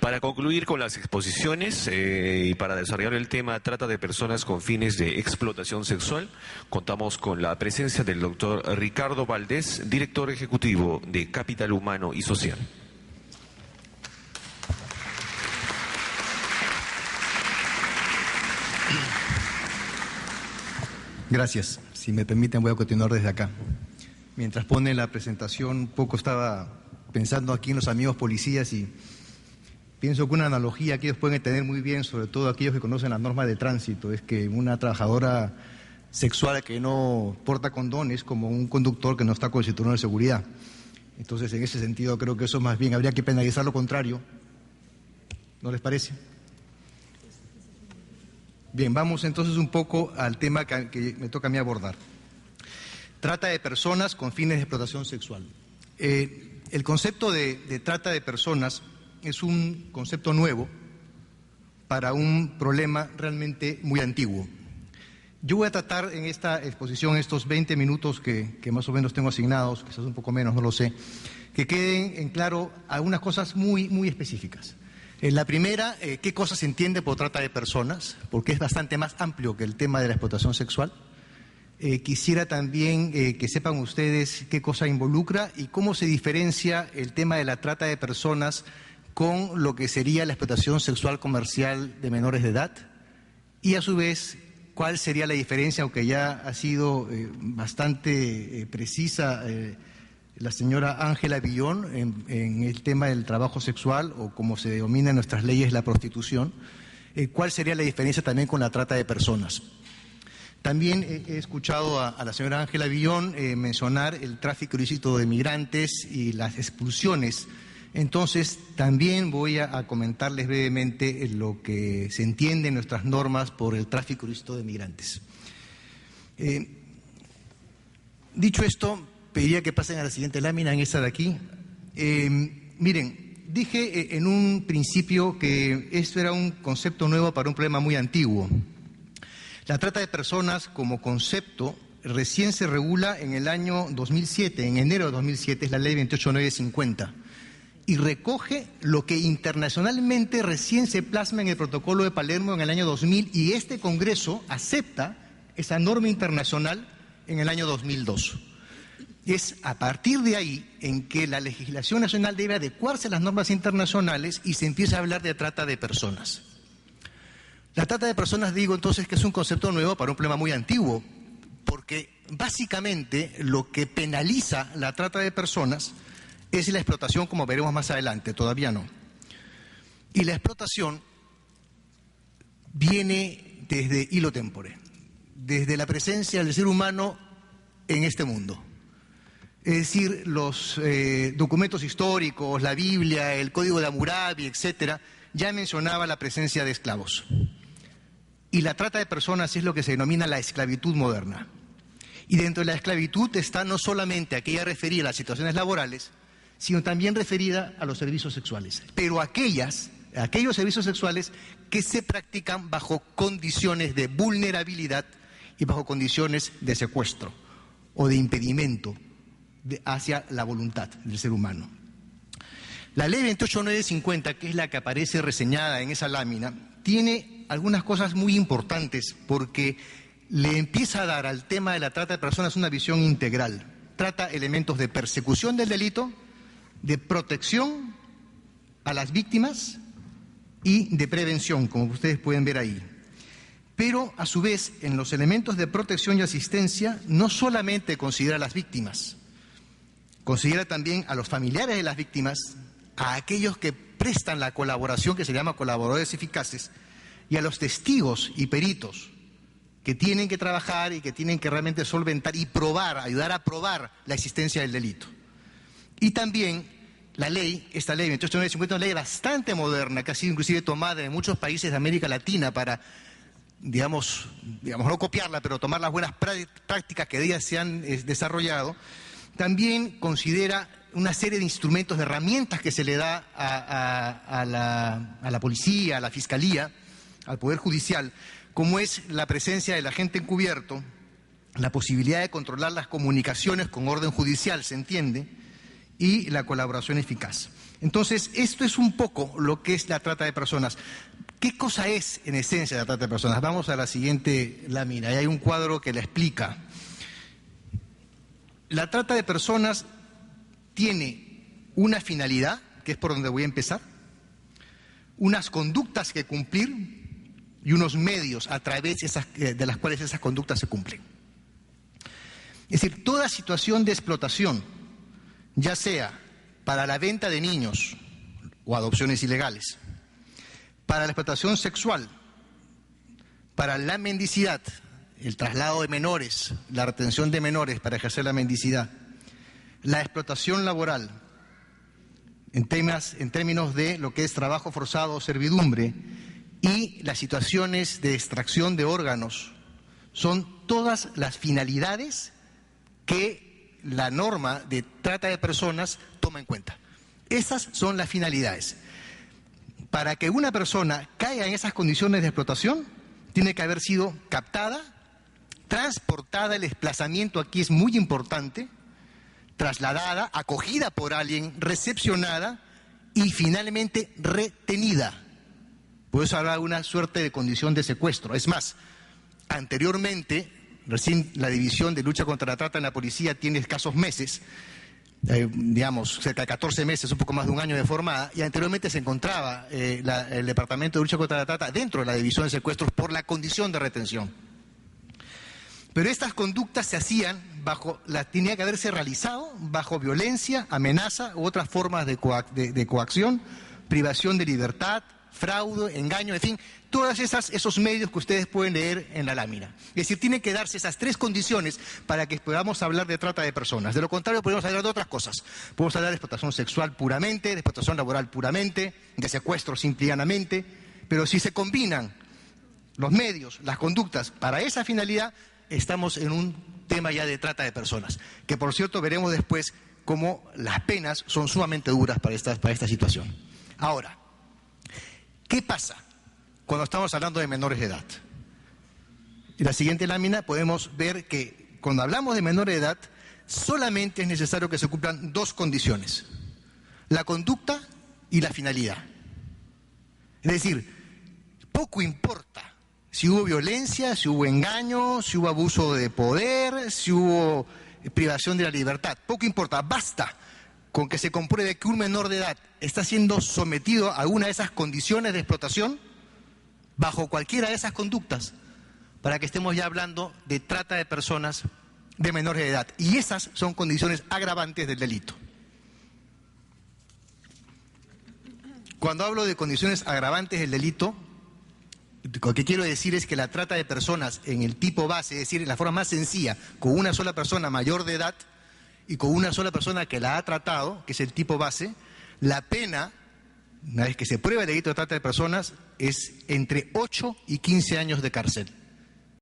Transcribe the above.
Para concluir con las exposiciones y para desarrollar el tema trata de personas con fines de explotación sexual, contamos con la presencia del doctor Ricardo Valdés, director ejecutivo de Capital Humano y Social. Gracias. Si me permiten, voy a continuar desde acá. Mientras pone la presentación, un poco estaba pensando aquí en los amigos policías y pienso que una analogía que ellos pueden tener muy bien, sobre todo aquellos que conocen las normas de tránsito, es que una trabajadora sexual que no porta condón es como un conductor que no está con el cinturón de seguridad. Entonces, en ese sentido, creo que eso más bien habría que penalizar lo contrario. ¿No les parece? Bien, vamos entonces un poco al tema que me toca a mí abordar. Trata de personas con fines de explotación sexual. El concepto de trata de personas es un concepto nuevo para un problema realmente muy antiguo. Yo voy a tratar en esta exposición, estos 20 minutos que más o menos tengo asignados, quizás un poco menos, no lo sé, que queden en claro algunas cosas muy, muy específicas. La primera, ¿qué cosa se entiende por trata de personas? Porque es bastante más amplio que el tema de la explotación sexual. Quisiera también que sepan ustedes qué cosa involucra y cómo se diferencia el tema de la trata de personas con lo que sería la explotación sexual comercial de menores de edad. Y a su vez, cuál sería la diferencia, aunque ya ha sido bastante precisa la señora Ángela Villón en el tema del trabajo sexual, o como se denomina en nuestras leyes, la prostitución. ¿Cuál sería la diferencia también con la trata de personas? También he escuchado a la señora Ángela Villón mencionar el tráfico ilícito de migrantes y las expulsiones. Entonces, también voy a comentarles brevemente lo que se entiende en nuestras normas por el tráfico ilícito de migrantes. Dicho esto, pediría que pasen a la siguiente lámina, en esta de aquí. Miren, dije en un principio que esto era un concepto nuevo para un problema muy antiguo. La trata de personas como concepto recién se regula en el año 2007, en enero de 2007, es la ley 28950, y recoge lo que internacionalmente recién se plasma en el protocolo de Palermo en el año 2000, y este Congreso acepta esa norma internacional en el año 2002. Es a partir de ahí en que la legislación nacional debe adecuarse a las normas internacionales y se empieza a hablar de trata de personas. La trata de personas, digo entonces, que es un concepto nuevo para un problema muy antiguo, porque básicamente lo que penaliza la trata de personas es la explotación, como veremos más adelante, todavía no. Y la explotación viene desde hilo tempore, desde la presencia del ser humano en este mundo. Es decir, los documentos históricos, la Biblia, el Código de Hammurabi, etcétera, ya mencionaba la presencia de esclavos. Y la trata de personas es lo que se denomina la esclavitud moderna. Y dentro de la esclavitud está no solamente aquella referida a las situaciones laborales, sino también referida a los servicios sexuales. Pero aquellos servicios sexuales que se practican bajo condiciones de vulnerabilidad y bajo condiciones de secuestro o de impedimento hacia la voluntad del ser humano. La ley 28950, que es la que aparece reseñada en esa lámina, tiene algunas cosas muy importantes porque le empieza a dar al tema de la trata de personas una visión integral. Trata elementos de persecución del delito, de protección a las víctimas y de prevención, como ustedes pueden ver ahí. Pero, a su vez, en los elementos de protección y asistencia, no solamente considera a las víctimas, considera también a los familiares de las víctimas, a aquellos que prestan la colaboración, que se llama colaboradores eficaces, y a los testigos y peritos que tienen que trabajar y que tienen que realmente solventar y probar, ayudar a probar la existencia del delito. Y también la ley, esta ley 28950, es una ley bastante moderna, que ha sido inclusive tomada en muchos países de América Latina para, digamos no copiarla, pero tomar las buenas prácticas que de ellas se han desarrollado. También considera una serie de instrumentos, de herramientas que se le da a la policía, a la fiscalía, al Poder Judicial, como es la presencia del agente encubierto, la posibilidad de controlar las comunicaciones con orden judicial, se entiende, y la colaboración eficaz. Entonces, esto es un poco lo que es la trata de personas. ¿Qué cosa es, en esencia, la trata de personas? Vamos a la siguiente lámina. Ahí hay un cuadro que la explica. La trata de personas tiene una finalidad, que es por donde voy a empezar, unas conductas que cumplir y unos medios a través de las cuales esas conductas se cumplen. Es decir, toda situación de explotación, ya sea para la venta de niños o adopciones ilegales, para la explotación sexual, para la mendicidad, el traslado de menores, la retención de menores para ejercer la mendicidad, la explotación laboral, en términos de lo que es trabajo forzado o servidumbre, y las situaciones de extracción de órganos, son todas las finalidades que la norma de trata de personas toma en cuenta. Esas son las finalidades. Para que una persona caiga en esas condiciones de explotación, tiene que haber sido captada, transportada, el desplazamiento aquí es muy importante, trasladada, acogida por alguien, recepcionada y finalmente retenida. Por eso habla de una suerte de condición de secuestro. Es más, anteriormente, recién la División de Lucha contra la Trata en la Policía tiene escasos meses, digamos, cerca de 14 meses, un poco más de un año de formada, y anteriormente se encontraba el Departamento de Lucha contra la Trata dentro de la División de Secuestros por la condición de retención. Pero estas conductas se hacían tenía que haberse realizado bajo violencia, amenaza u otras formas de coacción, privación de libertad, fraude, engaño, en fin, todos esos medios que ustedes pueden leer en la lámina. Es decir, tienen que darse esas tres condiciones para que podamos hablar de trata de personas. De lo contrario, podemos hablar de otras cosas. Podemos hablar de explotación sexual puramente, de explotación laboral puramente, de secuestro simple y llanamente, pero si se combinan los medios, las conductas para esa finalidad, estamos en un tema ya de trata de personas, que por cierto veremos después cómo las penas son sumamente duras para esta situación. Ahora, ¿qué pasa cuando estamos hablando de menores de edad? En la siguiente lámina podemos ver que cuando hablamos de menores de edad, solamente es necesario que se cumplan dos condiciones: la conducta y la finalidad. Es decir, poco importa si hubo violencia, si hubo engaño, si hubo abuso de poder, si hubo privación de la libertad. Poco importa, basta con que se compruebe que un menor de edad está siendo sometido a alguna de esas condiciones de explotación, bajo cualquiera de esas conductas, para que estemos ya hablando de trata de personas de menores de edad. Y esas son condiciones agravantes del delito. Cuando hablo de condiciones agravantes del delito, lo que quiero decir es que la trata de personas en el tipo base, es decir, en la forma más sencilla, con una sola persona mayor de edad y con una sola persona que la ha tratado, que es el tipo base, la pena, una vez que se prueba el delito de trata de personas, es entre 8 y 15 años de cárcel.